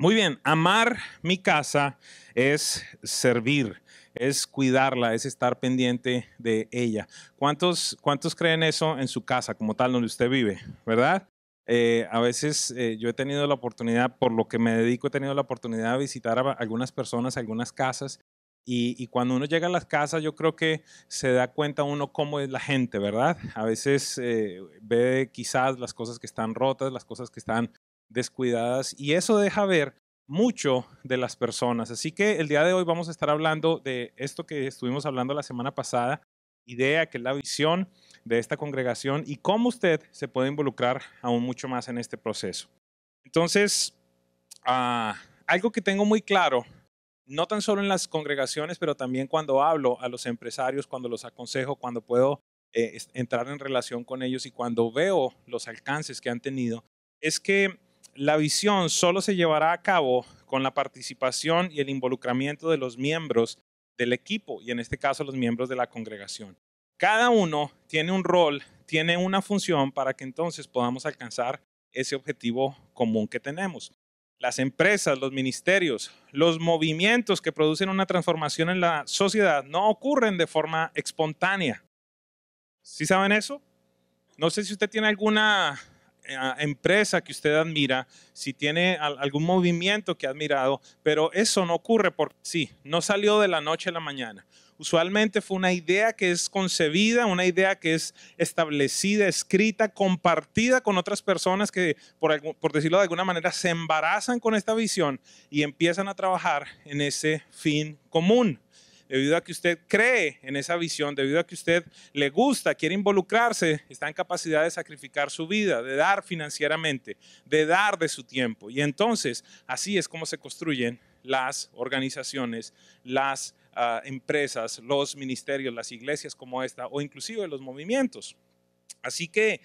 Muy bien, amar mi casa es servir, es cuidarla, es estar pendiente de ella. ¿Cuántos creen eso en su casa como tal, donde usted vive, verdad? A veces yo he tenido la oportunidad, por lo que me dedico, he tenido la oportunidad de visitar a algunas personas, algunas casas, y cuando uno llega a las casas, yo creo que se da cuenta uno cómo es la gente, ¿verdad? A veces ve quizás las cosas que están rotas, las cosas que están descuidadas, y eso deja ver mucho de las personas. Así que el día de hoy vamos a estar hablando de esto que estuvimos hablando la semana pasada, idea que es la visión de esta congregación y cómo usted se puede involucrar aún mucho más en este proceso. Entonces, algo que tengo muy claro, no tan solo en las congregaciones, pero también cuando hablo a los empresarios, cuando los aconsejo, cuando puedo entrar en relación con ellos y cuando veo los alcances que han tenido, es que la visión solo se llevará a cabo con la participación y el involucramiento de los miembros del equipo y en este caso los miembros de la congregación. Cada uno tiene un rol, tiene una función para que entonces podamos alcanzar ese objetivo común que tenemos. Las empresas, los ministerios, los movimientos que producen una transformación en la sociedad no ocurren de forma espontánea. ¿Sí saben eso? No sé si usted tiene alguna empresa que usted admira, si tiene algún movimiento que ha admirado, pero eso no ocurre porque sí, no salió de la noche a la mañana. Usualmente fue una idea que es concebida, una idea que es establecida, escrita, compartida con otras personas que, por decirlo de alguna manera, se embarazan con esta visión y empiezan a trabajar en ese fin común. Debido a que usted cree en esa visión, debido a que usted le gusta, quiere involucrarse, está en capacidad de sacrificar su vida, de dar financieramente, de dar de su tiempo. Y entonces, así es como se construyen las organizaciones, las empresas, los ministerios, las iglesias como esta, o inclusive los movimientos. Así que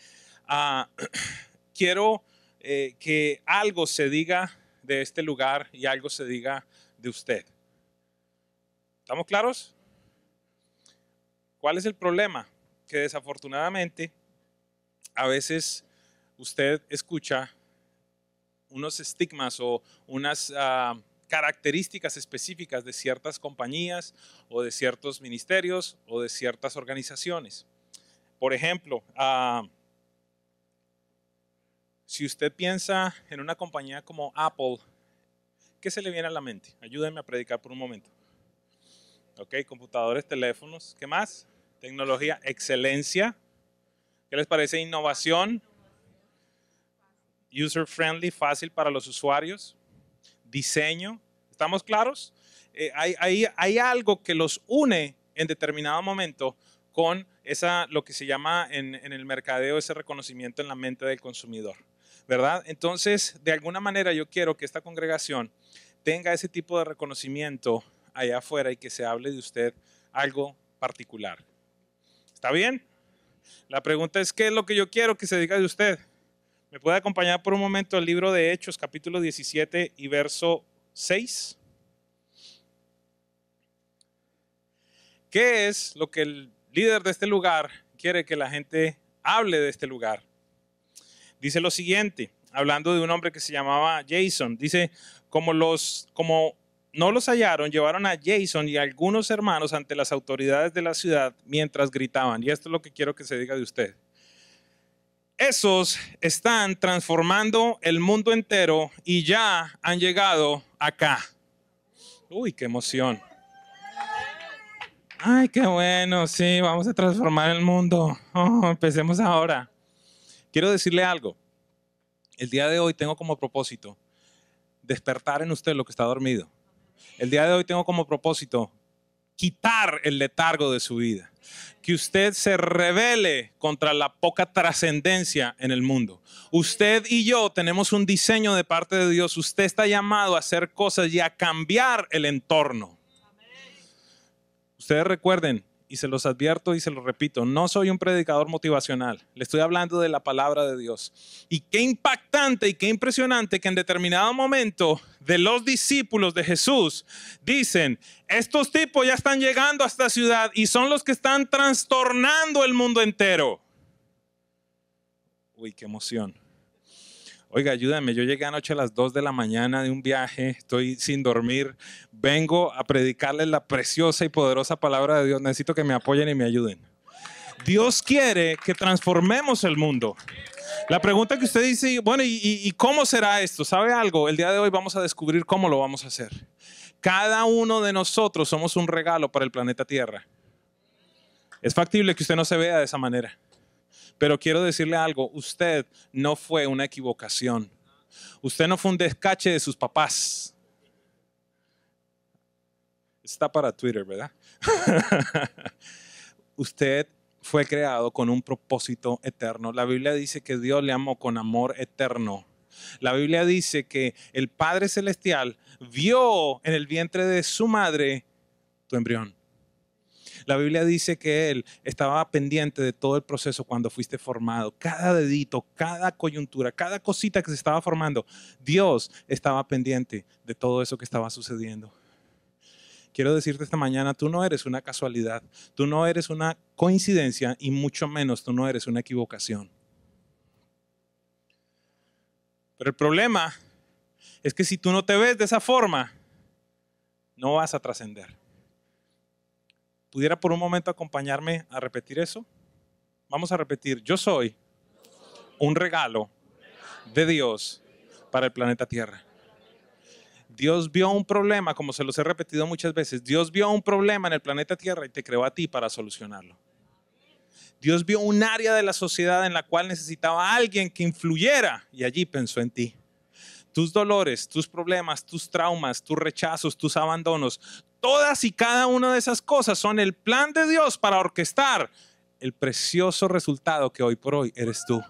quiero que algo se diga de este lugar y algo se diga de usted. ¿Estamos claros? ¿Cuál es el problema? Que desafortunadamente a veces usted escucha unos estigmas o unas características específicas de ciertas compañías o de ciertos ministerios o de ciertas organizaciones. Por ejemplo, si usted piensa en una compañía como Apple, ¿qué se le viene a la mente? Ayúdenme a predicar por un momento. Ok, computadores, teléfonos, ¿qué más? Tecnología, excelencia. ¿Qué les parece? Innovación, user friendly, fácil para los usuarios, diseño. ¿Estamos claros? Hay algo que los une en determinado momento con lo que se llama en el mercadeo ese reconocimiento en la mente del consumidor, ¿verdad? Entonces, de alguna manera yo quiero que esta congregación tenga ese tipo de reconocimiento allá afuera y que se hable de usted algo particular. ¿Está bien? La pregunta es, ¿qué es lo que yo quiero que se diga de usted? ¿Me puede acompañar por un momento al libro de Hechos, capítulo 17 y verso 6? ¿Qué es lo que el líder de este lugar quiere que la gente hable de este lugar? Dice lo siguiente, hablando de un hombre que se llamaba Jason. Dice, como no los hallaron, llevaron a Jason y a algunos hermanos ante las autoridades de la ciudad mientras gritaban. Y esto es lo que quiero que se diga de usted. Esos están transformando el mundo entero y ya han llegado acá. Uy, qué emoción. Ay, qué bueno, sí, vamos a transformar el mundo. Empecemos ahora. Quiero decirle algo. El día de hoy tengo como propósito despertar en usted lo que está dormido. El día de hoy tengo como propósito quitar el letargo de su vida. Que usted se rebele contra la poca trascendencia en el mundo. Usted y yo tenemos un diseño de parte de Dios. Usted está llamado a hacer cosas y a cambiar el entorno. Ustedes recuerden, y se los advierto y se los repito, no soy un predicador motivacional. Le estoy hablando de la palabra de Dios. Y qué impactante y qué impresionante que en determinado momento de los discípulos de Jesús dicen, estos tipos ya están llegando a esta ciudad y son los que están trastornando el mundo entero. Uy, qué emoción. Oiga, ayúdame, yo llegué anoche a las 2 de la mañana de un viaje, estoy sin dormir, vengo a predicarles la preciosa y poderosa palabra de Dios, necesito que me apoyen y me ayuden. Dios quiere que transformemos el mundo. La pregunta que usted dice, bueno, ¿y cómo será esto? ¿Sabe algo? El día de hoy vamos a descubrir cómo lo vamos a hacer. Cada uno de nosotros somos un regalo para el planeta Tierra. Es factible que usted no se vea de esa manera. Pero quiero decirle algo, usted no fue una equivocación. Usted no fue un descache de sus papás. Está para Twitter, ¿verdad? Usted fue creado con un propósito eterno. La Biblia dice que Dios le amó con amor eterno. La Biblia dice que el Padre Celestial vio en el vientre de su madre tu embrión. La Biblia dice que Él estaba pendiente de todo el proceso cuando fuiste formado. Cada dedito, cada coyuntura, cada cosita que se estaba formando, Dios estaba pendiente de todo eso que estaba sucediendo. Quiero decirte esta mañana, tú no eres una casualidad, tú no eres una coincidencia y mucho menos tú no eres una equivocación. Pero el problema es que si tú no te ves de esa forma, no vas a trascender. ¿Pudiera por un momento acompañarme a repetir eso? Vamos a repetir, yo soy un regalo de Dios para el planeta Tierra. Dios vio un problema, como se los he repetido muchas veces, Dios vio un problema en el planeta Tierra y te creó a ti para solucionarlo. Dios vio un área de la sociedad en la cual necesitaba a alguien que influyera y allí pensó en ti. Tus dolores, tus problemas, tus traumas, tus rechazos, tus abandonos, todas y cada una de esas cosas son el plan de Dios para orquestar el precioso resultado que hoy por hoy eres tú.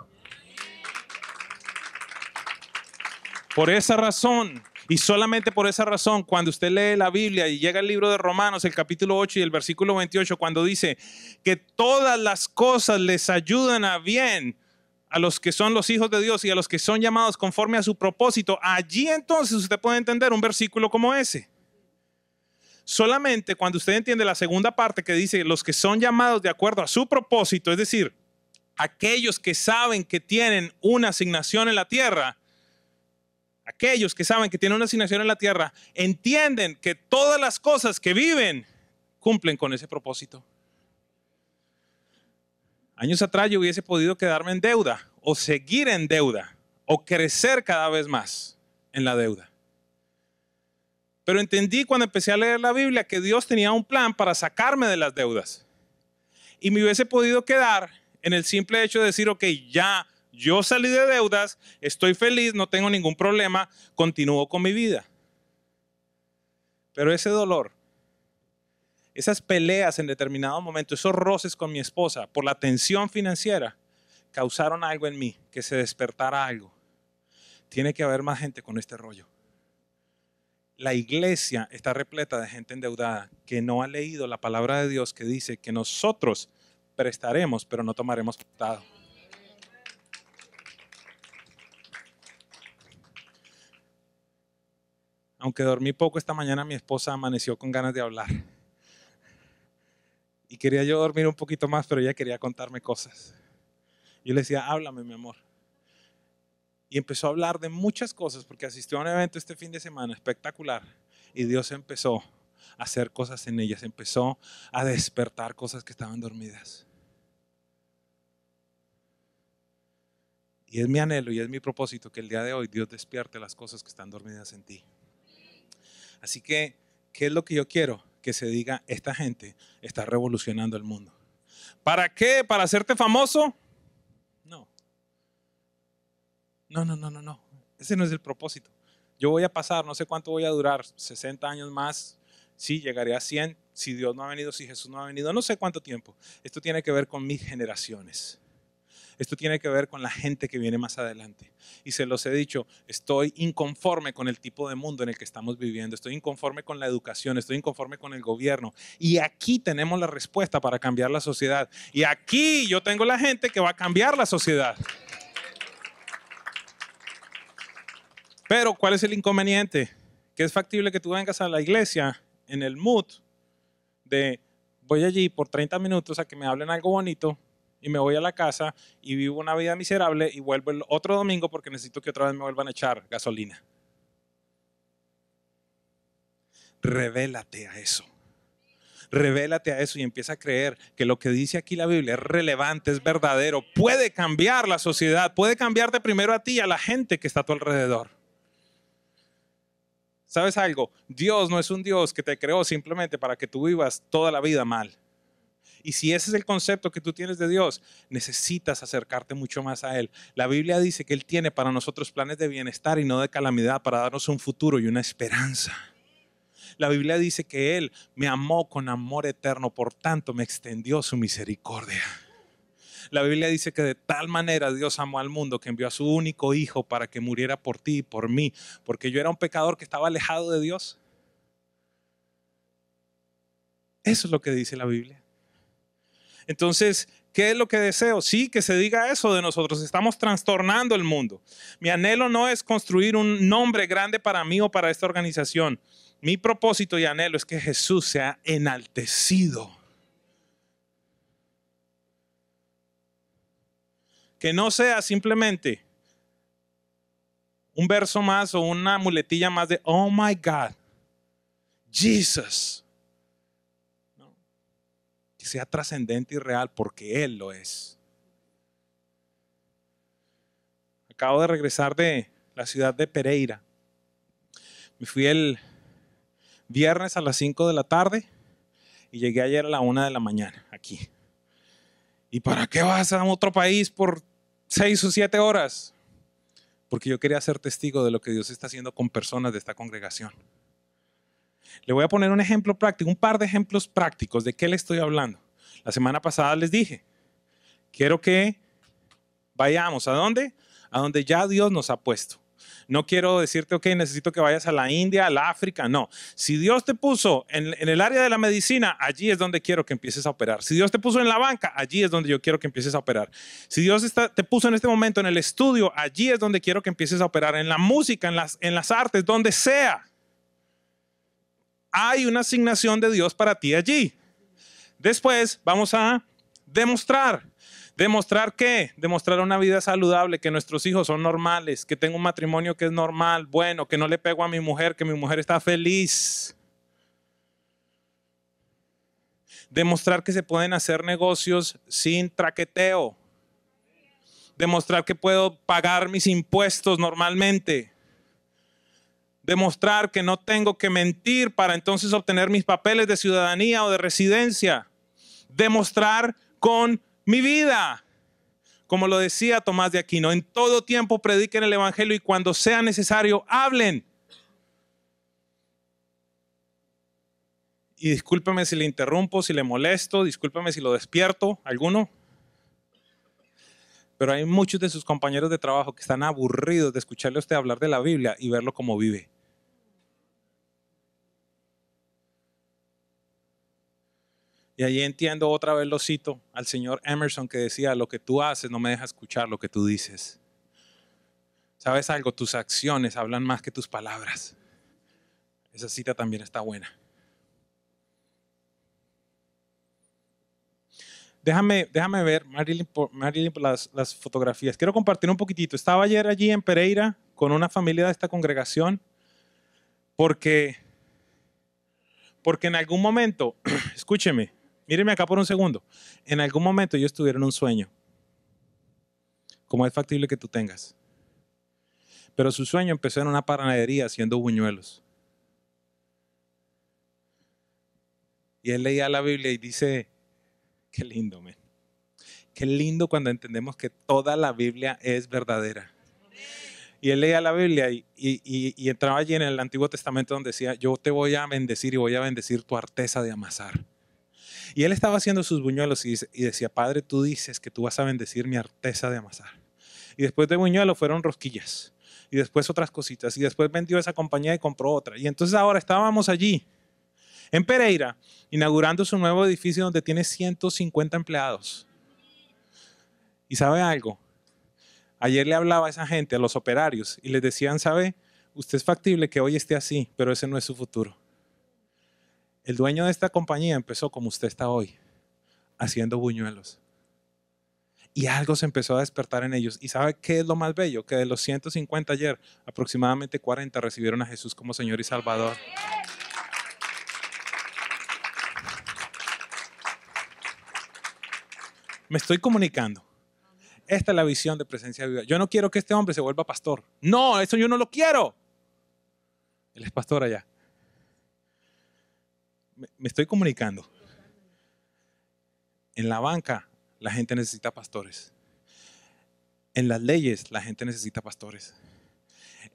Por esa razón, y solamente por esa razón, cuando usted lee la Biblia y llega al libro de Romanos, el capítulo 8 y el versículo 28, cuando dice que todas las cosas les ayudan a bien a los que son los hijos de Dios y a los que son llamados conforme a su propósito, allí entonces usted puede entender un versículo como ese. Solamente cuando usted entiende la segunda parte que dice los que son llamados de acuerdo a su propósito, es decir, aquellos que saben que tienen una asignación en la tierra, aquellos que saben que tienen una asignación en la tierra, entienden que todas las cosas que viven cumplen con ese propósito. Años atrás yo hubiese podido quedarme en deuda o seguir en deuda o crecer cada vez más en la deuda. Pero entendí cuando empecé a leer la Biblia que Dios tenía un plan para sacarme de las deudas. Y me hubiese podido quedar en el simple hecho de decir, ok, ya yo salí de deudas, estoy feliz, no tengo ningún problema, continúo con mi vida. Pero ese dolor, esas peleas en determinado momento, esos roces con mi esposa por la tensión financiera, causaron algo en mí, que se despertara algo. Tiene que haber más gente con este rollo. La iglesia está repleta de gente endeudada que no ha leído la palabra de Dios que dice que nosotros prestaremos, pero no tomaremos prestado. Aunque dormí poco esta mañana, mi esposa amaneció con ganas de hablar. Y quería yo dormir un poquito más, pero ella quería contarme cosas. Yo le decía, háblame, mi amor. Y empezó a hablar de muchas cosas, porque asistió a un evento este fin de semana espectacular. Y Dios empezó a hacer cosas en ellas, empezó a despertar cosas que estaban dormidas. Y es mi anhelo y es mi propósito que el día de hoy Dios despierte las cosas que están dormidas en ti. Así que, ¿qué es lo que yo quiero? Que se diga, esta gente está revolucionando el mundo. ¿Para qué? ¿Para hacerte famoso? No. No. Ese no es el propósito. Yo voy a pasar, no sé cuánto voy a durar, 60 años más. Sí, llegaré a 100 si Dios no ha venido, si Jesús no ha venido, no sé cuánto tiempo. Esto tiene que ver con mis generaciones. Esto tiene que ver con la gente que viene más adelante. Y se los he dicho, estoy inconforme con el tipo de mundo en el que estamos viviendo. Estoy inconforme con la educación, estoy inconforme con el gobierno. Y aquí tenemos la respuesta para cambiar la sociedad. Y aquí yo tengo la gente que va a cambiar la sociedad. Pero, ¿cuál es el inconveniente? Que es factible que tú vengas a la iglesia en el mood de voy allí por 30 minutos a que me hablen algo bonito y me voy a la casa y vivo una vida miserable y vuelvo el otro domingo porque necesito que otra vez me vuelvan a echar gasolina. Revélate a eso. Revélate a eso y empieza a creer que lo que dice aquí la Biblia es relevante, es verdadero, puede cambiar la sociedad, puede cambiarte primero a ti y a la gente que está a tu alrededor. ¿Sabes algo? Dios no es un Dios que te creó simplemente para que tú vivas toda la vida mal. Y si ese es el concepto que tú tienes de Dios, necesitas acercarte mucho más a Él. La Biblia dice que Él tiene para nosotros planes de bienestar y no de calamidad, para darnos un futuro y una esperanza. La Biblia dice que Él me amó con amor eterno, por tanto me extendió su misericordia. La Biblia dice que de tal manera Dios amó al mundo que envió a su único hijo para que muriera por ti y por mí, porque yo era un pecador que estaba alejado de Dios. Eso es lo que dice la Biblia. Entonces, ¿qué es lo que deseo? Sí, que se diga eso de nosotros. Estamos trastornando el mundo. Mi anhelo no es construir un nombre grande para mí o para esta organización. Mi propósito y anhelo es que Jesús sea enaltecido. Que no sea simplemente un verso más o una muletilla más de oh my God, Jesus. No. Que sea trascendente y real porque Él lo es. Acabo de regresar de la ciudad de Pereira. Me fui el viernes a las 5 de la tarde y llegué ayer a la 1 de la mañana aquí. ¿Y para qué vas a otro país por 6 o 7 horas? Porque yo quería ser testigo de lo que Dios está haciendo con personas de esta congregación. Le voy a poner un ejemplo práctico, un par de ejemplos prácticos de qué le estoy hablando. La semana pasada les dije, quiero que vayamos, ¿a dónde? A donde ya Dios nos ha puesto. No quiero decirte, ok, necesito que vayas a la India, a la África, no. Si Dios te puso en el área de la medicina, allí es donde quiero que empieces a operar. Si Dios te puso en la banca, allí es donde yo quiero que empieces a operar. Si Dios te puso en este momento en el estudio, allí es donde quiero que empieces a operar. En la música, en las artes, donde sea. Hay una asignación de Dios para ti allí. Después vamos a demostrar. ¿Demostrar qué? Demostrar una vida saludable, que nuestros hijos son normales, que tengo un matrimonio que es normal, bueno, que no le pego a mi mujer, que mi mujer está feliz. Demostrar que se pueden hacer negocios sin traqueteo. Demostrar que puedo pagar mis impuestos normalmente. Demostrar que no tengo que mentir para entonces obtener mis papeles de ciudadanía o de residencia. Demostrar con mi vida. Como lo decía Tomás de Aquino, en todo tiempo prediquen el evangelio y cuando sea necesario, hablen. Y discúlpeme si le interrumpo, si le molesto, discúlpeme si lo despierto, alguno. Pero hay muchos de sus compañeros de trabajo que están aburridos de escucharle a usted hablar de la Biblia y verlo como vive. Y allí entiendo, otra vez lo cito al señor Emerson que decía, lo que tú haces no me deja escuchar lo que tú dices. ¿Sabes algo? Tus acciones hablan más que tus palabras. Esa cita también está buena. Déjame ver, Marilyn, las fotografías. Quiero compartir un poquitito. Estaba ayer allí en Pereira con una familia de esta congregación porque en algún momento, escúcheme, míreme acá por un segundo. En algún momento ellos tuvieron un sueño, como es factible que tú tengas. Pero su sueño empezó en una panadería haciendo buñuelos. Y él leía la Biblia y dice, qué lindo, man. Qué lindo cuando entendemos que toda la Biblia es verdadera. Y él leía la Biblia y entraba allí en el Antiguo Testamento donde decía, yo te voy a bendecir y voy a bendecir tu arteza de amasar. Y él estaba haciendo sus buñuelos y decía, Padre, tú dices que tú vas a bendecir mi arteza de amasar. Y después de buñuelos fueron rosquillas. Y después otras cositas. Y después vendió esa compañía y compró otra. Y entonces ahora estábamos allí, en Pereira, inaugurando su nuevo edificio donde tiene 150 empleados. ¿Y sabe algo? Ayer le hablaba a esa gente, a los operarios, y les decían, ¿sabe? Usted es factible que hoy esté así, pero ese no es su futuro. El dueño de esta compañía empezó como usted está hoy, haciendo buñuelos. Y algo se empezó a despertar en ellos. ¿Y sabe qué es lo más bello? Que de los 150 ayer, aproximadamente 40 recibieron a Jesús como Señor y Salvador. Me estoy comunicando. Esta es la visión de Presencia Viva. Yo no quiero que este hombre se vuelva pastor. No, eso yo no lo quiero. Él es pastor allá. Me estoy comunicando. En la banca la gente necesita pastores. En las leyes la gente necesita pastores.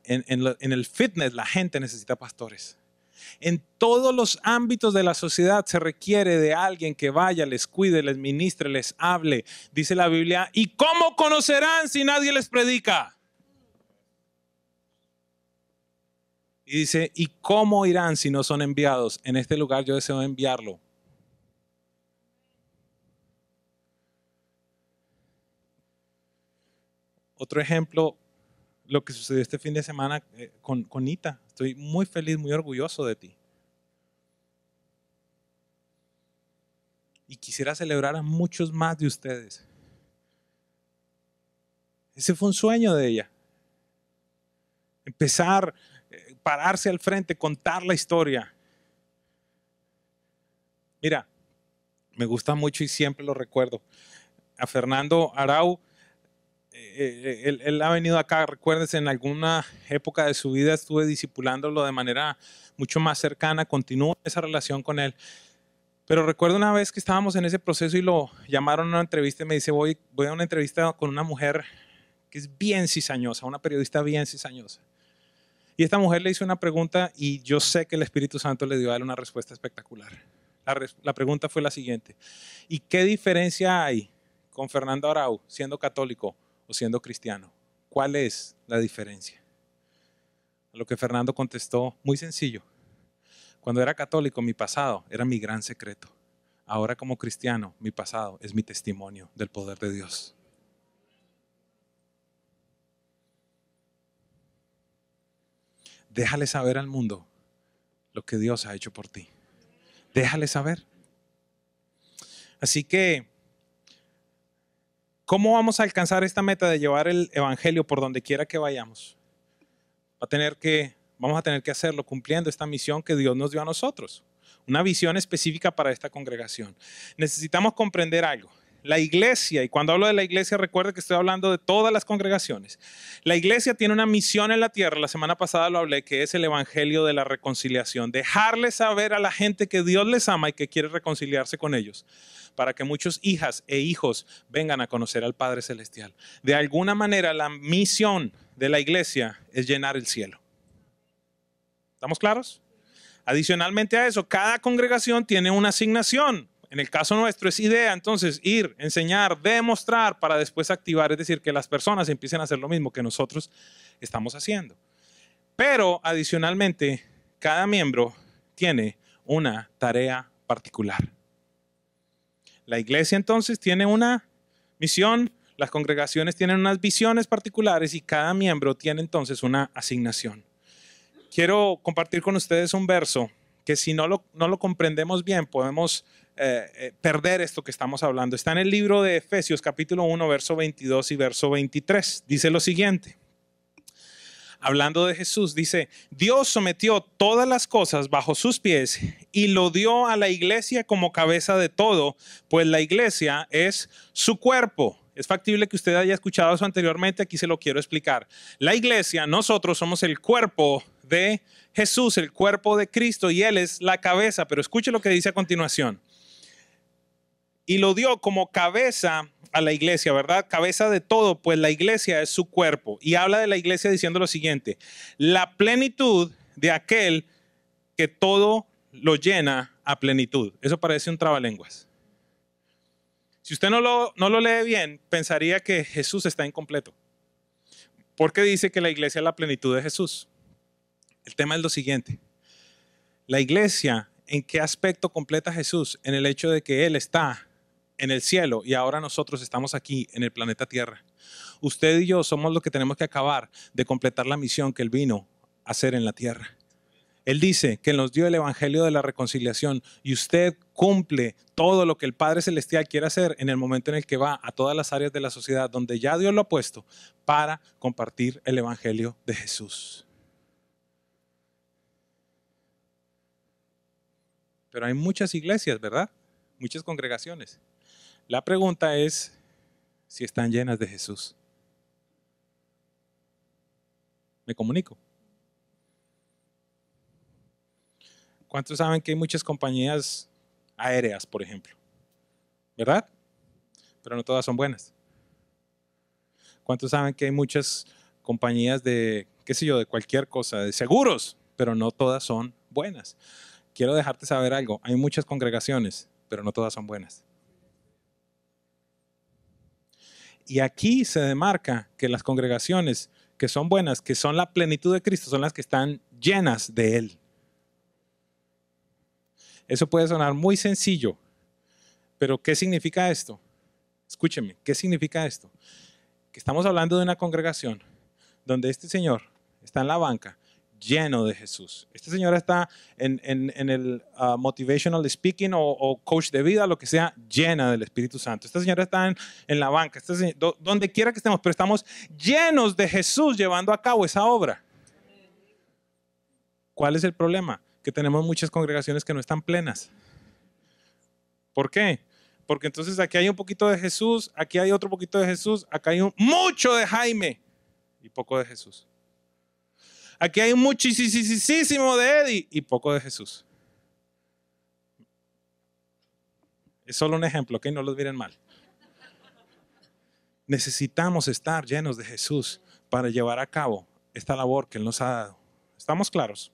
En el fitness la gente necesita pastores. En todos los ámbitos de la sociedad se requiere de alguien que vaya, les cuide, les ministre, les hable. Dice la Biblia, ¿y cómo conocerán si nadie les predica? Y dice, ¿y cómo irán si no son enviados? En este lugar yo deseo enviarlo. Otro ejemplo, lo que sucedió este fin de semana con Nita. Estoy muy feliz, muy orgulloso de ti. Y quisiera celebrar a muchos más de ustedes. Ese fue un sueño de ella. Empezar, pararse al frente, contar la historia. Mira, me gusta mucho y siempre lo recuerdo. A Fernando Arau, él ha venido acá, recuérdense, en alguna época de su vida estuve discipulándolo de manera mucho más cercana, continúo esa relación con él. Pero recuerdo una vez que estábamos en ese proceso y lo llamaron a una entrevista y me dice, voy a una entrevista con una mujer que es bien cizañosa, una periodista bien cizañosa. Y esta mujer le hizo una pregunta y yo sé que el Espíritu Santo le dio a él una respuesta espectacular. La pregunta fue la siguiente: ¿y qué diferencia hay con Fernando Arau siendo católico o siendo cristiano? ¿Cuál es la diferencia? A lo que Fernando contestó, muy sencillo. Cuando era católico, mi pasado era mi gran secreto. Ahora como cristiano, mi pasado es mi testimonio del poder de Dios. Déjale saber al mundo lo que Dios ha hecho por ti. Déjale saber. Así que, ¿cómo vamos a alcanzar esta meta de llevar el evangelio por donde quiera que vayamos? Vamos a tener que hacerlo cumpliendo esta misión que Dios nos dio a nosotros. Una visión específica para esta congregación. Necesitamos comprender algo. La iglesia, y cuando hablo de la iglesia, recuerde que estoy hablando de todas las congregaciones. La iglesia tiene una misión en la tierra, la semana pasada lo hablé, que es el evangelio de la reconciliación. Dejarles saber a la gente que Dios les ama y que quiere reconciliarse con ellos, para que muchos hijas e hijos vengan a conocer al Padre Celestial. De alguna manera, la misión de la iglesia es llenar el cielo. ¿Estamos claros? Adicionalmente a eso, cada congregación tiene una asignación. En el caso nuestro es idea, entonces ir, enseñar, demostrar para después activar, es decir, que las personas empiecen a hacer lo mismo que nosotros estamos haciendo. Pero adicionalmente, cada miembro tiene una tarea particular. La iglesia entonces tiene una misión, las congregaciones tienen unas visiones particulares y cada miembro tiene entonces una asignación. Quiero compartir con ustedes un verso que si no lo comprendemos bien podemos perder esto que estamos hablando. Está en el libro de Efesios capítulo 1, verso 22 y verso 23. Dice lo siguiente. Hablando de Jesús, dice, Dios sometió todas las cosas bajo sus pies y lo dio a la iglesia como cabeza de todo, pues la iglesia es su cuerpo. Es factible que usted haya escuchado eso anteriormente, aquí se lo quiero explicar. La iglesia, nosotros somos el cuerpo de Jesús, el cuerpo de Cristo, y Él es la cabeza. Pero escuche lo que dice a continuación. Y lo dio como cabeza a la iglesia, ¿verdad? Cabeza de todo, pues la iglesia es su cuerpo. Y habla de la iglesia diciendo lo siguiente: la plenitud de aquel que todo lo llena a plenitud. Eso parece un trabalenguas. Si usted no lo lee bien, pensaría que Jesús está incompleto. Porque dice que la iglesia es la plenitud de Jesús. El tema es lo siguiente. La iglesia, ¿en qué aspecto completa Jesús? En el hecho de que Él está en el cielo y ahora nosotros estamos aquí en el planeta Tierra. Usted y yo somos los que tenemos que acabar de completar la misión que Él vino a hacer en la tierra. Él dice que nos dio el evangelio de la reconciliación y usted cumple todo lo que el Padre Celestial quiere hacer en el momento en el que va a todas las áreas de la sociedad donde ya Dios lo ha puesto para compartir el evangelio de Jesús. Pero hay muchas iglesias, ¿verdad? Muchas congregaciones. La pregunta es si están llenas de Jesús. ¿Me comunico? ¿Cuántos saben que hay muchas compañías aéreas, por ejemplo? ¿Verdad? Pero no todas son buenas. ¿Cuántos saben que hay muchas compañías de, qué sé yo, de cualquier cosa, de seguros, pero no todas son buenas? Quiero dejarte saber algo. Hay muchas congregaciones, pero no todas son buenas. Y aquí se demarca que las congregaciones que son buenas, que son la plenitud de Cristo, son las que están llenas de Él. Eso puede sonar muy sencillo, pero ¿qué significa esto? Escúcheme, ¿qué significa esto? Que estamos hablando de una congregación donde este señor está en la banca lleno de Jesús. Este señor está en el motivational speaking o coach de vida, lo que sea, llena del Espíritu Santo. Esta señora está en la banca, donde quiera que estemos, pero estamos llenos de Jesús llevando a cabo esa obra. ¿Cuál es el problema? Que tenemos muchas congregaciones que no están plenas. ¿Por qué? Porque entonces aquí hay un poquito de Jesús, aquí hay otro poquito de Jesús, acá hay mucho de Jaime y poco de Jesús. Aquí hay muchísimo de Eddie y poco de Jesús. Es solo un ejemplo, ¿ok? No los miren mal. Necesitamos estar llenos de Jesús para llevar a cabo esta labor que Él nos ha dado. ¿Estamos claros?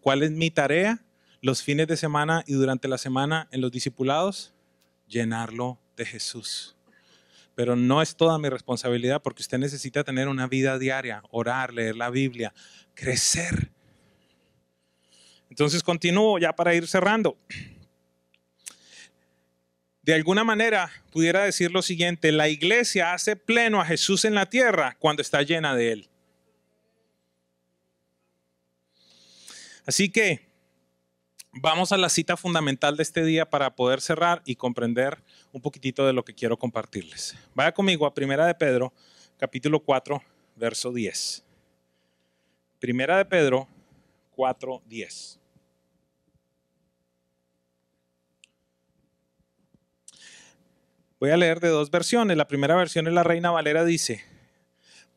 ¿Cuál es mi tarea los fines de semana y durante la semana en los discipulados? Llenarlo de Jesús. Pero no es toda mi responsabilidad porque usted necesita tener una vida diaria, orar, leer la Biblia, crecer. Entonces continúo ya para ir cerrando. De alguna manera pudiera decir lo siguiente: la iglesia hace pleno a Jesús en la tierra cuando está llena de Él. Así que vamos a la cita fundamental de este día para poder cerrar y comprender un poquitito de lo que quiero compartirles. Vaya conmigo a Primera de Pedro, capítulo 4, verso 10. Primera de Pedro 4, 10. Voy a leer de dos versiones. La primera versión es la Reina Valera, dice: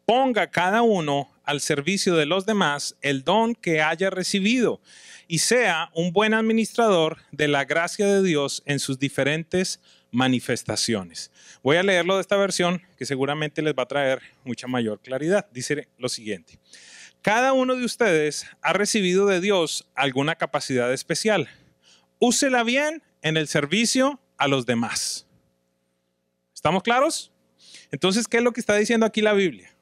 ponga cada uno al servicio de los demás el don que haya recibido y sea un buen administrador de la gracia de Dios en sus diferentes manifestaciones. Voy a leerlo de esta versión que seguramente les va a traer mucha mayor claridad. Dice lo siguiente: cada uno de ustedes ha recibido de Dios alguna capacidad especial. Úsela bien en el servicio a los demás. ¿Estamos claros? Entonces, ¿qué es lo que está diciendo aquí la Biblia?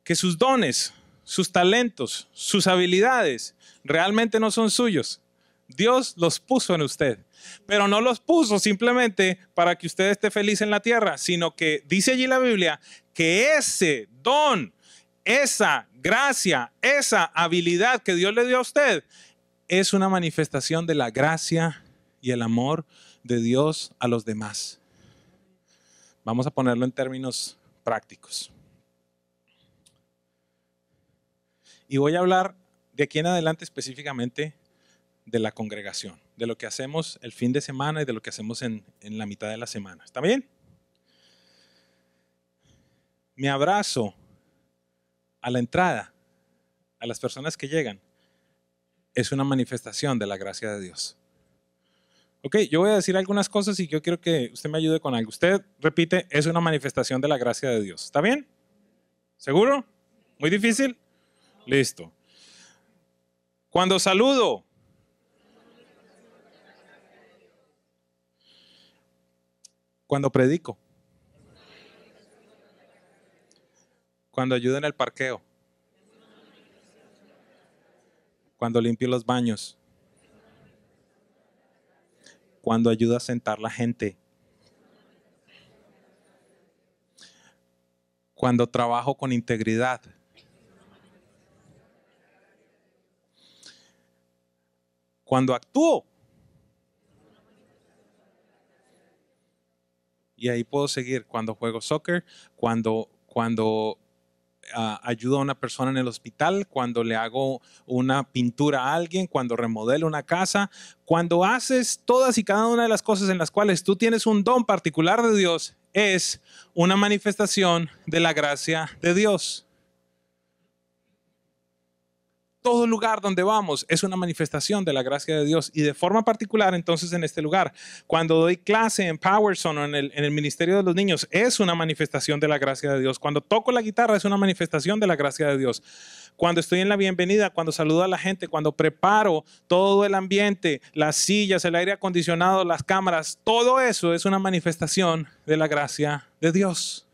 Que sus dones, sus talentos, sus habilidades realmente no son suyos. Dios los puso en usted, pero no los puso simplemente para que usted esté feliz en la tierra, sino que dice allí la Biblia que ese don, esa gracia, esa habilidad que Dios le dio a usted es una manifestación de la gracia y el amor de Dios a los demás. Vamos a ponerlo en términos prácticos. Y voy a hablar de aquí en adelante específicamente de la congregación, de lo que hacemos el fin de semana y de lo que hacemos en la mitad de la semana. ¿Está bien? Mi abrazo a la entrada, a las personas que llegan, es una manifestación de la gracia de Dios. Ok, yo voy a decir algunas cosas y yo quiero que usted me ayude con algo. Usted repite: es una manifestación de la gracia de Dios. ¿Está bien? ¿Seguro? ¿Muy difícil? Listo. Cuando saludo, cuando predico, cuando ayudo en el parqueo, cuando limpio los baños, cuando ayudo a sentar la gente, cuando trabajo con integridad, cuando actúo. Y ahí puedo seguir cuando juego soccer, cuando ayudo a una persona en el hospital, cuando le hago una pintura a alguien, cuando remodelo una casa, cuando haces todas y cada una de las cosas en las cuales tú tienes un don particular de Dios, es una manifestación de la gracia de Dios. Todo lugar donde vamos es una manifestación de la gracia de Dios y de forma particular entonces en este lugar. Cuando doy clase en Powerson o en el Ministerio de los Niños es una manifestación de la gracia de Dios. Cuando toco la guitarra es una manifestación de la gracia de Dios. Cuando estoy en la bienvenida, cuando saludo a la gente, cuando preparo todo el ambiente, las sillas, el aire acondicionado, las cámaras, todo eso es una manifestación de la gracia de Dios.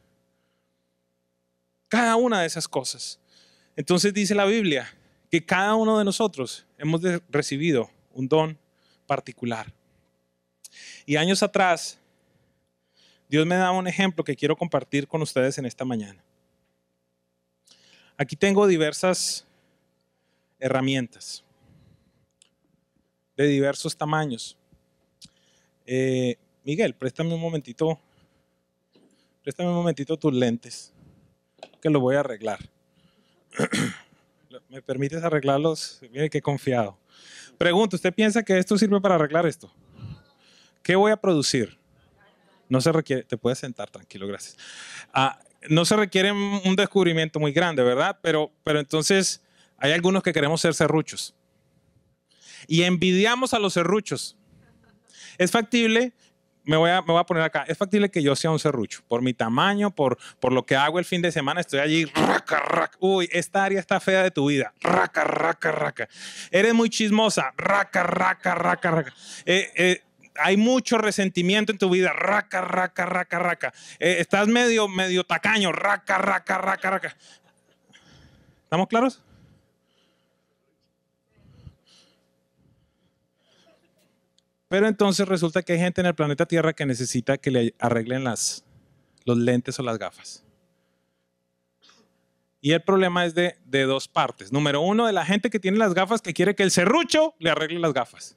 Cada una de esas cosas. Entonces dice la Biblia que cada uno de nosotros hemos recibido un don particular. Y años atrás, Dios me daba un ejemplo que quiero compartir con ustedes en esta mañana. Aquí tengo diversas herramientas de diversos tamaños. Miguel, préstame un momentito tus lentes, que los voy a arreglar. ¿Me permites arreglarlos? Mire qué confiado. Pregunto, ¿usted piensa que esto sirve para arreglar esto? ¿Qué voy a producir? No se requiere, te puedes sentar, tranquilo, gracias. No se requiere un descubrimiento muy grande, ¿verdad? Pero entonces hay algunos que queremos ser serruchos. Y envidiamos a los serruchos. Es factible, me voy a poner acá, es factible que yo sea un serrucho. Por mi tamaño, por lo que hago el fin de semana, estoy allí, raca, raca. Uy, esta área está fea de tu vida. Raca, raca, raca. Eres muy chismosa. Raca, raca, raca, raca. Hay mucho resentimiento en tu vida. Raca, raca, raca, raca. Estás medio tacaño. Raca, raca, raca, raca. ¿Estamos claros? Pero entonces resulta que hay gente en el planeta Tierra que necesita que le arreglen los lentes o las gafas. Y el problema es de dos partes. Número uno, de la gente que tiene las gafas que quiere que el serrucho le arregle las gafas.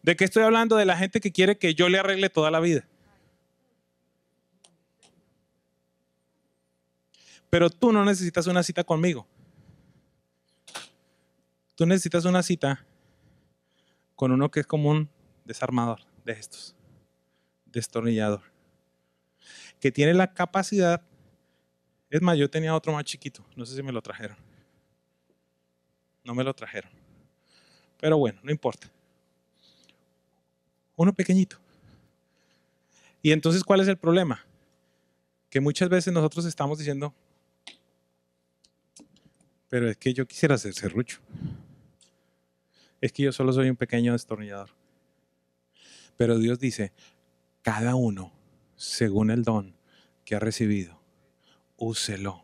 ¿De qué estoy hablando? De la gente que quiere que yo le arregle toda la vida. Pero tú no necesitas una cita conmigo. Tú necesitas una cita con uno que es como un desarmador de estos, destornillador, que tiene la capacidad. Es más, yo tenía otro más chiquito, no sé si me lo trajeron. No me lo trajeron. Pero bueno, no importa. Uno pequeñito. Y entonces, ¿cuál es el problema? Que muchas veces nosotros estamos diciendo, pero es que yo quisiera ser serrucho. Es que yo solo soy un pequeño destornillador. Pero Dios dice, cada uno, según el don que ha recibido, úselo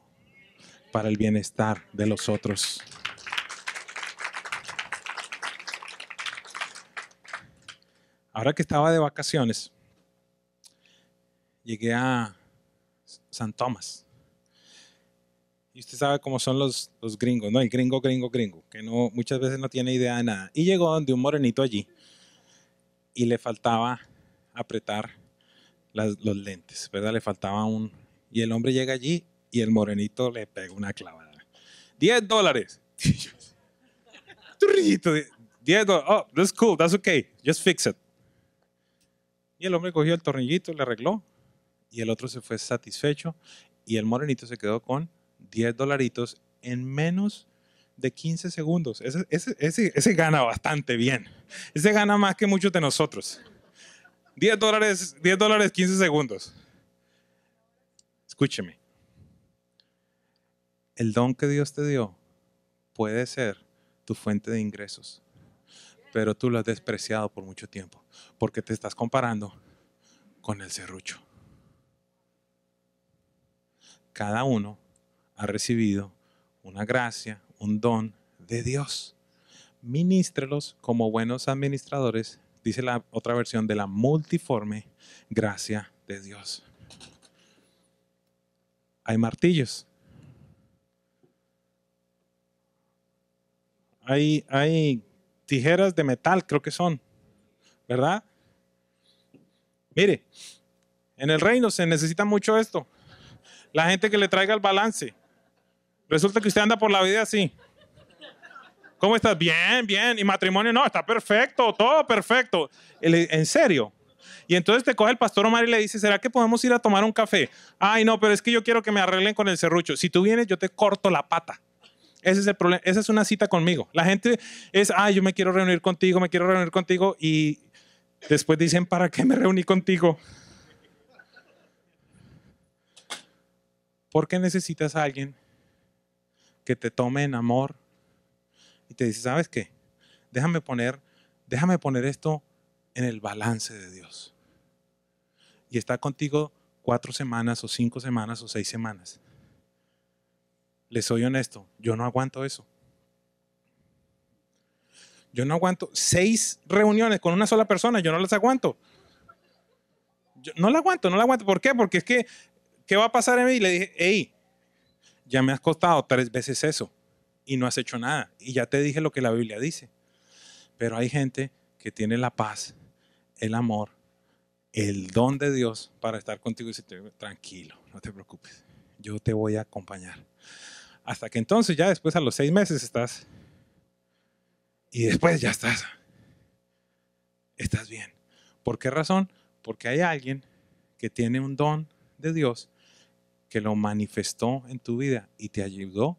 para el bienestar de los otros. Ahora que estaba de vacaciones, llegué a San Tomás. Y usted sabe cómo son los gringos, ¿no? El gringo, que no, muchas veces no tiene idea de nada. Y llegó donde un morenito allí y le faltaba apretar los lentes, ¿verdad? Le faltaba y el hombre llega allí y el morenito le pega una clavada. $10. Turrito, $10. Oh, that's cool, that's okay, just fix it. Y el hombre cogió el tornillito, le arregló y el otro se fue satisfecho y el morenito se quedó con $10 en menos de 15 segundos. Ese gana bastante bien. Ese gana más que muchos de nosotros. $10, 15 segundos. Escúcheme. El don que Dios te dio puede ser tu fuente de ingresos, pero tú lo has despreciado por mucho tiempo porque te estás comparando con el serrucho. Cada uno ha recibido una gracia, un don de Dios. Ministrelos como buenos administradores, dice la otra versión, de la multiforme gracia de Dios. Hay martillos. Hay tijeras de metal, creo que son, ¿verdad? Mire, en el reino se necesita mucho esto. La gente que le traiga el balance. Resulta que usted anda por la vida así. ¿Cómo estás? Bien, bien. Y matrimonio, no, está perfecto, todo perfecto. En serio. Y entonces te coge el pastor Omar y le dice, ¿será que podemos ir a tomar un café? Ay, no, pero es que yo quiero que me arreglen con el serrucho. Si tú vienes, yo te corto la pata. Ese es el problema. Esa es una cita conmigo. La gente es, ay, yo me quiero reunir contigo, me quiero reunir contigo. Y después dicen, ¿para qué me reuní contigo? ¿Por qué necesitas a alguien que te tome en amor y te dice, ¿sabes qué? Déjame poner esto en el balance de Dios. Y está contigo 4 semanas o 5 semanas o 6 semanas. Les soy honesto, yo no aguanto eso. Yo no aguanto 6 reuniones con una sola persona, yo no las aguanto. Yo no la aguanto. ¿Por qué? Porque es que, ¿qué va a pasar en mí? Y le dije, hey, ya me has costado 3 veces eso y no has hecho nada. Y ya te dije lo que la Biblia dice. Pero hay gente que tiene la paz, el amor, el don de Dios para estar contigo y decirte, tranquilo, no te preocupes, yo te voy a acompañar. Hasta que entonces ya después a los 6 meses estás y después ya estás bien. ¿Por qué razón? Porque hay alguien que tiene un don de Dios que lo manifestó en tu vida y te ayudó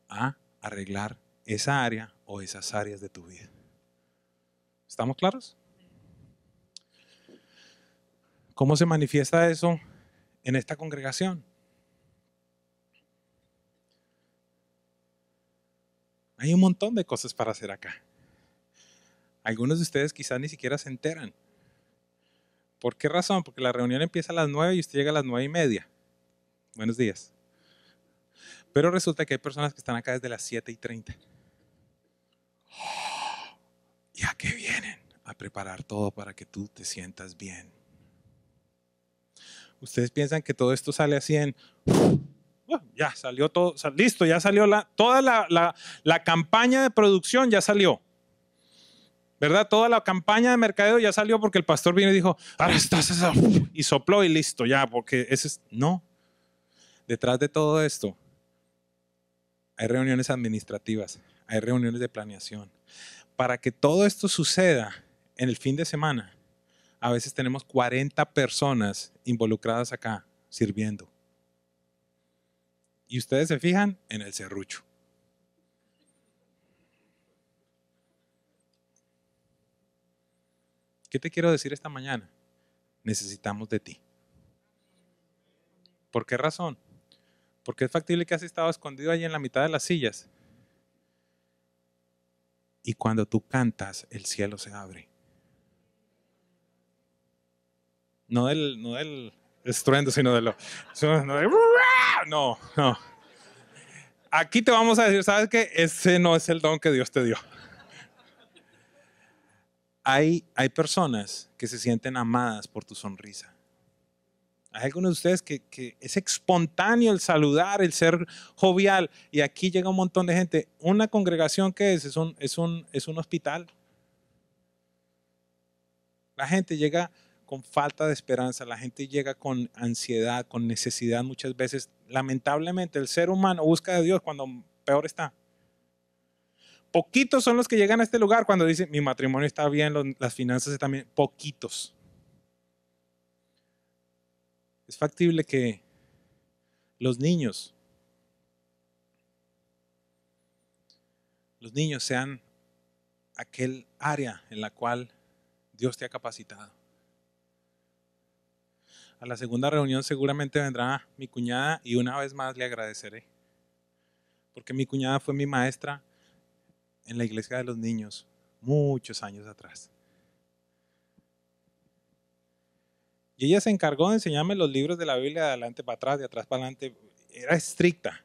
a arreglar esa área o esas áreas de tu vida. ¿Estamos claros? ¿Cómo se manifiesta eso en esta congregación? Hay un montón de cosas para hacer acá. Algunos de ustedes quizás ni siquiera se enteran. ¿Por qué razón? Porque la reunión empieza a las 9 y usted llega a las 9:30. Buenos días. Pero resulta que hay personas que están acá desde las 7:30. ¿Y a qué vienen? A preparar todo para que tú te sientas bien. Ustedes piensan que todo esto sale así en... ya salió todo, listo, ya salió toda la campaña de producción ya salió. ¿Verdad? Toda la campaña de mercadeo ya salió porque el pastor vino y dijo, ahora estás, y sopló y listo, ya, porque ese es, no. Detrás de todo esto hay reuniones administrativas, hay reuniones de planeación. Para que todo esto suceda en el fin de semana, a veces tenemos 40 personas involucradas acá sirviendo. Y ustedes se fijan en el serrucho. ¿Qué te quiero decir esta mañana? Necesitamos de ti. ¿Por qué razón? Porque es factible que has estado escondido ahí en la mitad de las sillas. Y cuando tú cantas, el cielo se abre. No del estruendo, sino de lo... No. Aquí te vamos a decir, ¿sabes qué? Ese no es el don que Dios te dio. Hay personas que se sienten amadas por tu sonrisa. Hay algunos de ustedes que es espontáneo el saludar, el ser jovial. Y aquí llega un montón de gente. Una congregación que es un hospital. La gente llega con falta de esperanza, la gente llega con ansiedad, con necesidad muchas veces. Lamentablemente el ser humano busca de Dios cuando peor está. Poquitos son los que llegan a este lugar cuando dicen mi matrimonio está bien, las finanzas están bien. Poquitos. Es factible que los niños sean aquel área en la cual Dios te ha capacitado. A la segunda reunión seguramente vendrá mi cuñada y una vez más le agradeceré. Porque mi cuñada fue mi maestra en la iglesia de los niños muchos años atrás. Y ella se encargó de enseñarme los libros de la Biblia de adelante para atrás, de atrás para adelante. Era estricta,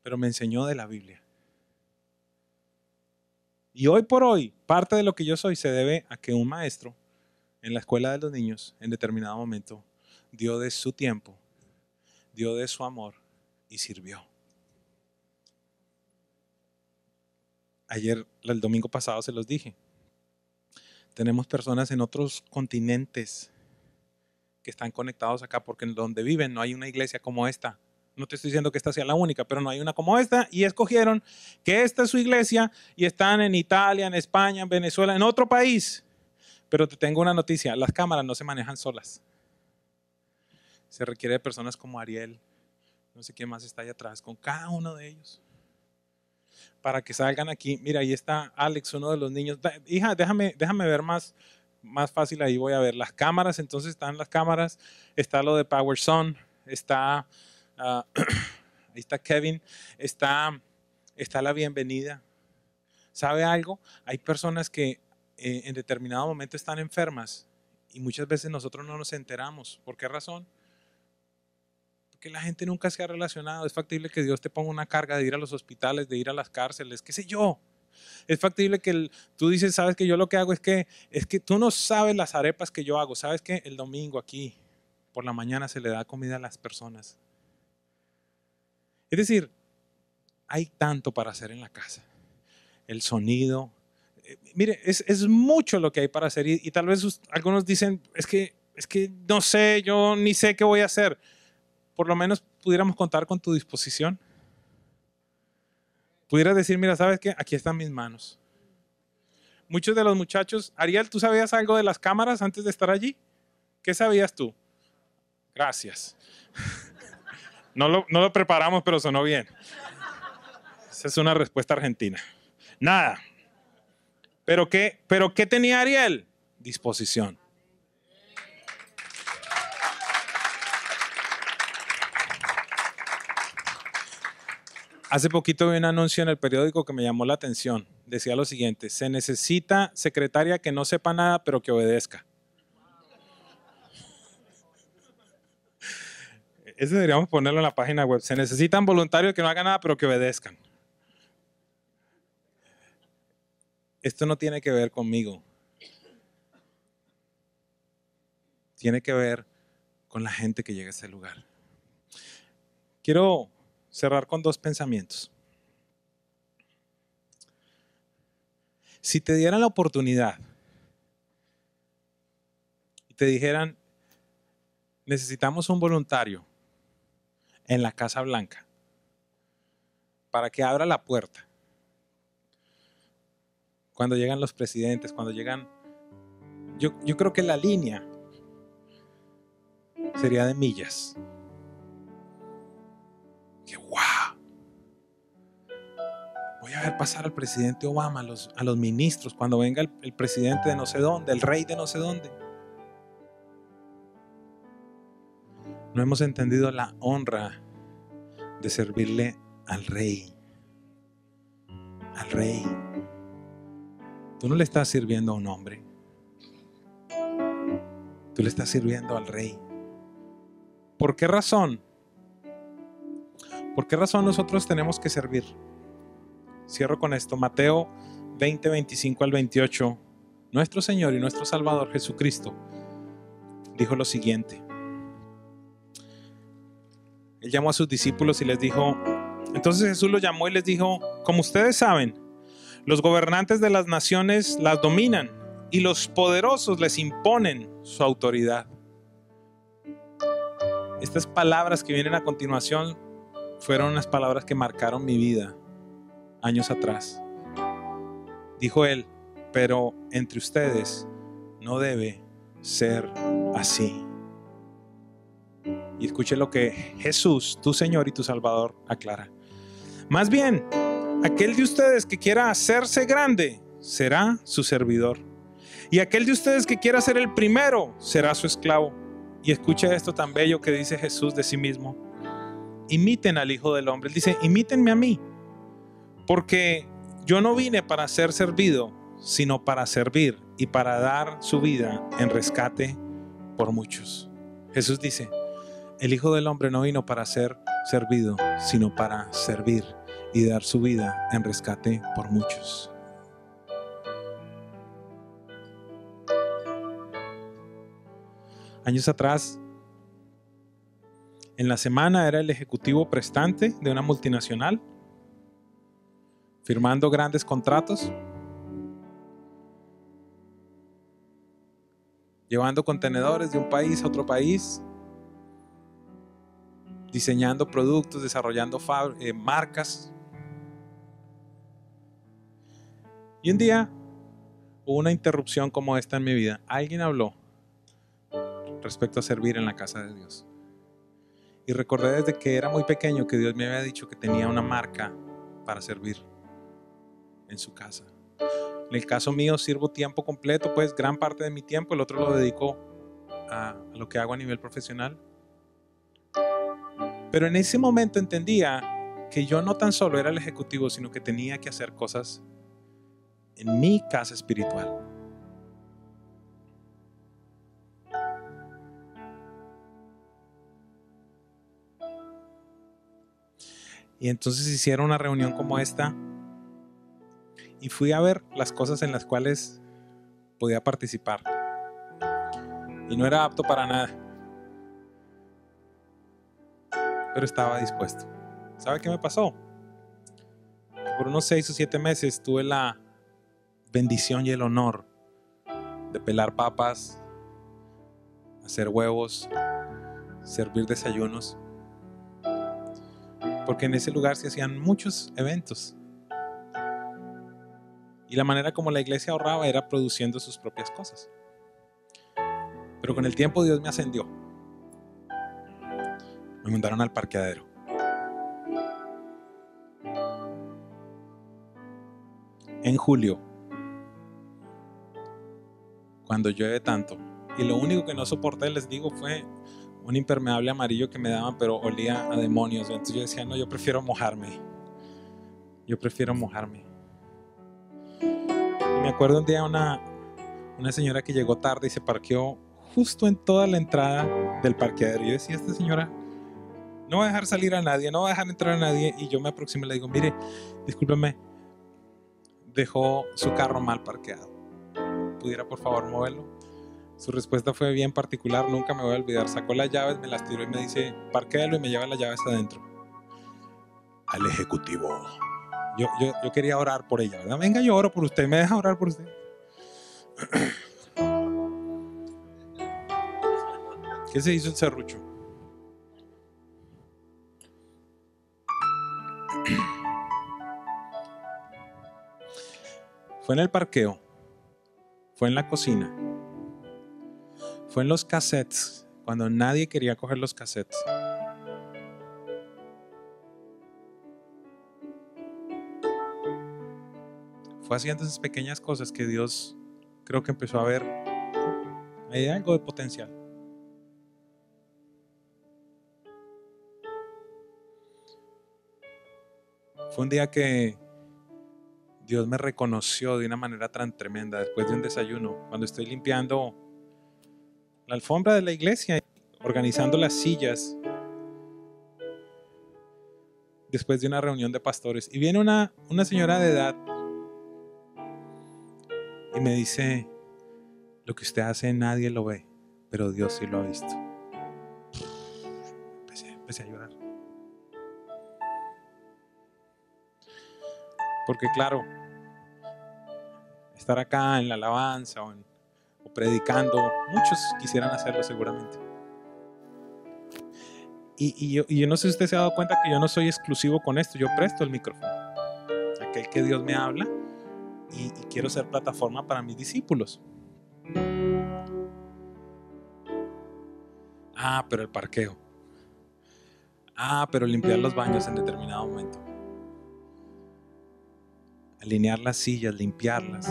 pero me enseñó de la Biblia. Y hoy por hoy, parte de lo que yo soy se debe a que un maestro en la escuela de los niños, en determinado momento, dio de su tiempo, dio de su amor y sirvió. el domingo pasado se los dije. Tenemos personas en otros continentes que están conectados acá porque en donde viven no hay una iglesia como esta. No te estoy diciendo que esta sea la única, pero no hay una como esta y escogieron que esta es su iglesia y están en Italia, en España, en Venezuela, en otro país. Pero te tengo una noticia, las cámaras no se manejan solas. Se requiere de personas como Ariel, no sé quién más está ahí atrás, con cada uno de ellos. Para que salgan aquí. Mira, ahí está Alex, uno de los niños. Hija, déjame ver más fácil, ahí voy a ver las cámaras. Entonces están las cámaras, está lo de Power Son, está, ahí está Kevin, está la bienvenida. ¿Sabe algo? Hay personas que en determinado momento están enfermas y muchas veces nosotros no nos enteramos. ¿Por qué razón? Porque la gente nunca se ha relacionado. Es factible que Dios te ponga una carga de ir a los hospitales, de ir a las cárceles, qué sé yo. Es factible que tú dices, sabes que yo lo que hago es que tú no sabes las arepas que yo hago. Sabes que el domingo aquí, por la mañana, se le da comida a las personas. Es decir, hay tanto para hacer en la casa. El sonido. Mire, es mucho lo que hay para hacer y tal vez algunos dicen, es que no sé, yo ni sé qué voy a hacer. Por lo menos pudiéramos contar con tu disposición. Pudieras decir, mira, ¿sabes qué? Aquí están mis manos. Muchos de los muchachos, Ariel, ¿tú sabías algo de las cámaras antes de estar allí? ¿Qué sabías tú? Gracias. No lo preparamos, pero sonó bien. Esa es una respuesta argentina. Nada. ¿Pero qué tenía Ariel? Disposición. Hace poquito vi un anuncio en el periódico que me llamó la atención. Decía lo siguiente: se necesita secretaria que no sepa nada, pero que obedezca. Ese deberíamos ponerlo en la página web. Se necesitan voluntarios que no hagan nada, pero que obedezcan. Esto no tiene que ver conmigo. Tiene que ver con la gente que llega a este lugar. Quiero cerrar con dos pensamientos. Si te dieran la oportunidad y te dijeran, necesitamos un voluntario en la Casa Blanca para que abra la puerta cuando llegan los presidentes, cuando llegan, yo creo que la línea sería de millas. Que wow, voy a ver pasar al presidente Obama, a los ministros, cuando venga el presidente de no sé dónde, el rey de no sé dónde. No hemos entendido la honra de servirle al rey. Al rey. Tú no le estás sirviendo a un hombre. Tú le estás sirviendo al rey. ¿Por qué razón? ¿Por qué razón nosotros tenemos que servir? Cierro con esto. Mateo 20, 25 al 28. Nuestro Señor y nuestro Salvador Jesucristo dijo lo siguiente. Él llamó a sus discípulos y les dijo, entonces Jesús los llamó y les dijo, como ustedes saben, los gobernantes de las naciones las dominan y los poderosos les imponen su autoridad. Estas palabras que vienen a continuación fueron unas palabras que marcaron mi vida años atrás. Dijo él, pero entre ustedes no debe ser así. Y escuche lo que Jesús, tu Señor y tu Salvador, aclara. Más bien, aquel de ustedes que quiera hacerse grande será su servidor. Y aquel de ustedes que quiera ser el primero será su esclavo. Y escuche esto tan bello que dice Jesús de sí mismo. Imiten al Hijo del Hombre. Él dice, imítenme a mí. Porque yo no vine para ser servido, sino para servir y para dar su vida en rescate por muchos. Jesús dice, el Hijo del Hombre no vino para ser servido, sino para servir y dar su vida en rescate por muchos. Años atrás, en la semana era el ejecutivo prestante de una multinacional. firmando grandes contratos, llevando contenedores de un país a otro país, diseñando productos, desarrollando marcas. Y un día hubo una interrupción como esta en mi vida. Alguien habló respecto a servir en la casa de Dios. Y recordé desde que era muy pequeño que Dios me había dicho que tenía una marca para servir en su casa. En el caso mío sirvo tiempo completo, pues gran parte de mi tiempo, el otro lo dedico a lo que hago a nivel profesional. Pero en ese momento entendía que yo no tan solo era el ejecutivo, sino que tenía que hacer cosas en mi casa espiritual. Y entonces hicieron una reunión como esta y fui a ver las cosas en las cuales podía participar. Y no era apto para nada, pero estaba dispuesto. ¿Sabe qué me pasó? Por unos 6 o 7 meses tuve la bendición y el honor de pelar papas, hacer huevos, servir desayunos, porque en ese lugar se hacían muchos eventos. Y la manera como la iglesia ahorraba era produciendo sus propias cosas. Pero con el tiempo Dios me ascendió. Me mandaron al parqueadero. En julio, cuando llueve tanto, y lo único que no soporté, les digo, fue un impermeable amarillo que me daban, pero olía a demonios. Entonces yo decía, no, yo prefiero mojarme. Y me acuerdo un día una señora que llegó tarde y se parqueó justo en toda la entrada del parqueadero. Yo decía, esta señora no va a dejar salir a nadie, no va a dejar entrar a nadie. Y yo me aproximé y le digo, mire, discúlpeme, dejó su carro mal parqueado. ¿Pudiera por favor moverlo? Su respuesta fue bien particular, nunca me voy a olvidar. Sacó las llaves, me las tiró y me dice, parquéalo, y me lleva las llaves adentro. Al ejecutivo. Yo quería orar por ella, ¿verdad? Venga, yo oro por usted, ¿me deja orar por usted? ¿Qué se hizo el serrucho? Fue en el parqueo, fue en la cocina, fue en los cassettes, cuando nadie quería coger los cassettes. Fue haciendo esas pequeñas cosas que Dios creo que empezó a ver hay algo de potencial. Fue un día que Dios me reconoció de una manera tan tremenda después de un desayuno, cuando estoy limpiando la alfombra de la iglesia, organizando las sillas, después de una reunión de pastores. Y viene una señora de edad y me dice, lo que usted hace nadie lo ve, pero Dios sí lo ha visto. Empecé a llorar. Porque claro, estar acá en la alabanza o predicando, muchos quisieran hacerlo seguramente. Y yo no sé si usted se ha dado cuenta que yo no soy exclusivo con esto, yo presto el micrófono. Aquel que Dios me habla y quiero ser plataforma para mis discípulos. Pero el parqueo. Pero limpiar los baños en determinado momento. Alinear las sillas, limpiarlas.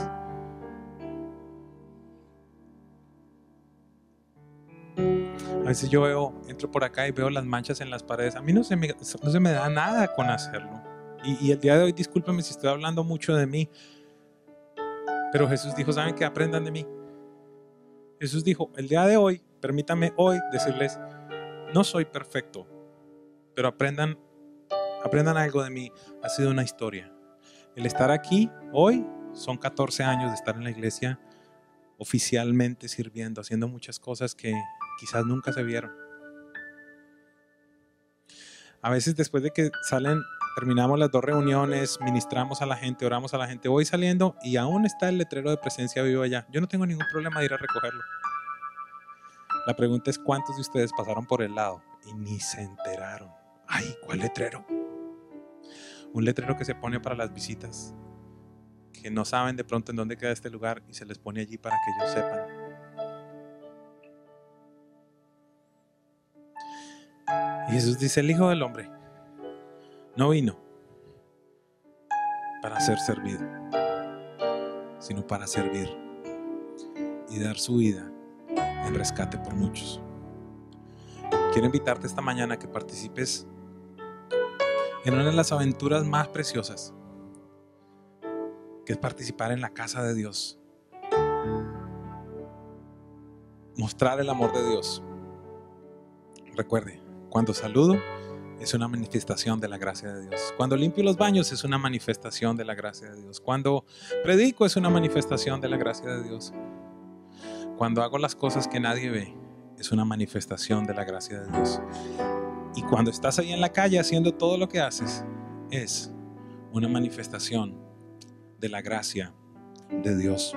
A veces yo entro por acá y veo las manchas en las paredes. A mí no se me da nada con hacerlo. Y el día de hoy, discúlpenme si estoy hablando mucho de mí, pero Jesús dijo, ¿saben qué? Aprendan de mí. Jesús dijo, el día de hoy, permítame hoy decirles, no soy perfecto, pero aprendan algo de mí. Ha sido una historia. El estar aquí hoy son 14 años de estar en la iglesia oficialmente sirviendo, haciendo muchas cosas que quizás nunca se vieron. A veces después de que salen terminamos las 2 reuniones, ministramos a la gente, oramos a la gente, voy saliendo y aún está el letrero de presencia viva allá. Yo no tengo ningún problema de ir a recogerlo. La pregunta es, ¿cuántos de ustedes pasaron por el lado y ni se enteraron? Ay, ¿cuál letrero? Un letrero que se pone para las visitas, que no saben de pronto en dónde queda este lugar y se les pone allí para que ellos sepan. Y Jesús dice, el Hijo del Hombre no vino para ser servido, sino para servir y dar su vida en rescate por muchos. Quiero invitarte esta mañana a que participes en una de las aventuras más preciosas, que es participar en la casa de Dios, mostrar el amor de Dios. Recuerde, cuando saludo es una manifestación de la gracia de Dios. Cuando limpio los baños es una manifestación de la gracia de Dios. Cuando predico es una manifestación de la gracia de Dios. Cuando hago las cosas que nadie ve es una manifestación de la gracia de Dios. Y cuando estás ahí en la calle haciendo todo lo que haces es una manifestación de la gracia de Dios.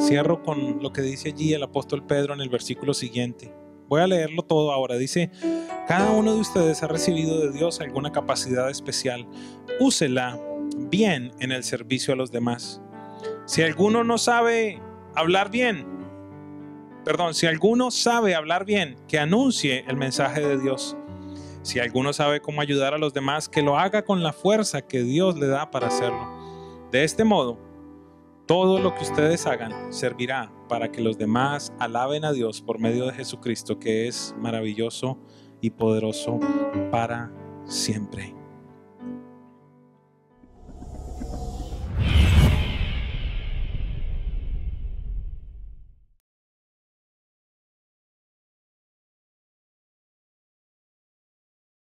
Cierro con lo que dice allí el apóstol Pedro en el versículo siguiente. Voy a leerlo todo ahora. Dice, cada uno de ustedes ha recibido de Dios alguna capacidad especial. Úsela bien en el servicio a los demás. Si alguno sabe hablar bien, que anuncie el mensaje de Dios. Si alguno sabe cómo ayudar a los demás, que lo haga con la fuerza que Dios le da para hacerlo. De este modo, todo lo que ustedes hagan servirá para que los demás alaben a Dios por medio de Jesucristo, que es maravilloso y poderoso para siempre.